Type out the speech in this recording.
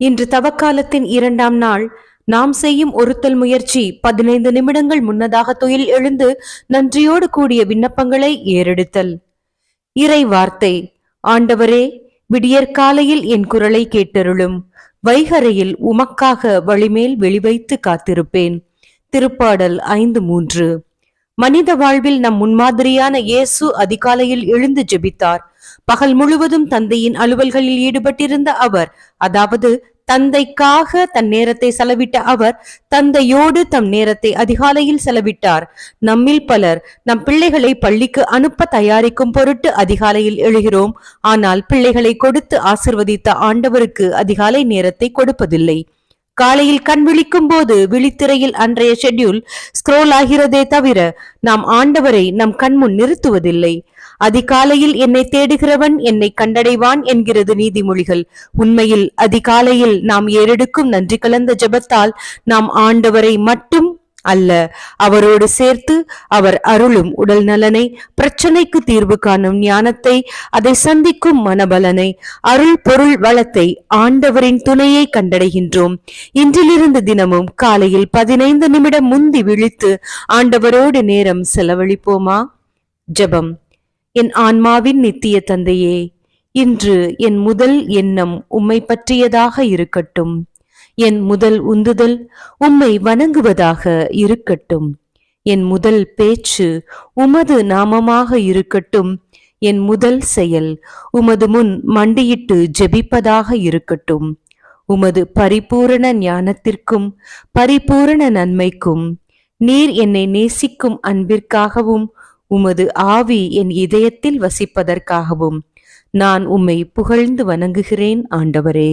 இன்று தவக்காலத்தின் 2ஆம் நாள். நாம் செய்யும் ஒருத்தல் முயற்சி. 15 நிமிடங்கள் முன்னதாக துயில் எழுந்து நன்றியோடு கூடிய விண்ணப்பங்களை ஏறெடுத்தல். இறை வார்த்தை. ஆண்டவரே, விடியற்காலையில் என் குரலை கேட்டருளும். வைகரையில் உமக்காக வழிமேல் வெளிவைத்து காத்திருப்பேன். திருப்பாடல் 5:3. மனித வாழ்வில் நம் முன்மாதிரியான இயேசு அதிகாலையில் எழுந்து ஜெபித்தார். பகல் முழுவதும் தந்தையின் அலுவல்களில் ஈடுபட்டிருந்த அவர், அதாவது தந்தைக்காக தன் நேரத்தை செலவிட்ட அவர், தந்தையோடு தம் நேரத்தை அதிகாலையில் செலவிட்டார். நம்மில் பலர் நம் பிள்ளைகளை பள்ளிக்கு அனுப்ப தயாரிக்கும் பொருட்டு அதிகாலையில் எழுகிறோம். ஆனால் பிள்ளைகளை கொடுத்து ஆசிர்வதித்த ஆண்டவருக்கு அதிகாலை நேரத்தை கொடுப்பதில்லை. காலையில் கண் விழிக்கும் போது விழித்திரையில் அன்றைய ஷெட்யூல் ஸ்க்ரோல் ஆகிறதே தவிர நாம் ஆண்டவரை நம் கண்முன் நிறுத்துவதில்லை. அதிகாலையில் என்னை தேடுகிறவன் என்னை கண்டடைவான் என்கிறது நீதிமொழிகள். உண்மையில் அதிகாலையில் நாம் ஏறெடுக்கும் நன்றி கலந்த ஜெபத்தால் நாம் ஆண்டவரை மட்டும் அல்ல, அவரோடு சேர்த்து அவர் அருளும் உடல் நலனை, பிரச்சனைக்கு தீர்வு காணும் ஞானத்தை, அதை சந்திக்கும் மனபலனை, அருள் பொருள் வளத்தை, ஆண்டவரின் துணையை கண்டடைகின்றோம். இன்றிலிருந்து தினமும் காலையில் 15 நிமிடம் முந்தி விழித்து ஆண்டவரோடு நேரம் செலவழிப்போமா? ஜெபம். என் ஆன்மாவின் நித்திய தந்தையே, இன்று என் முதல் எண்ணம் உம்மை பற்றியதாக இருக்கட்டும். என் முதல் உந்துதல் உம்மை வணங்குவதாக இருக்கட்டும். என் முதல் பேச்சு உமது நாமமாக இருக்கட்டும். என் முதல் செயல் உமது முன் மண்டியிட்டு ஜெபிப்பதாக இருக்கட்டும். உமது பரிபூரண ஞானத்திற்கும் பரிபூரண நன்மைக்கும், நீர் என்னை நேசிக்கும் அன்பிற்காகவும், உமது ஆவி என் இதயத்தில் வசிப்பதற்காகவும் நான் உம்மை புகழ்ந்து வணங்குகிறேன் ஆண்டவரே.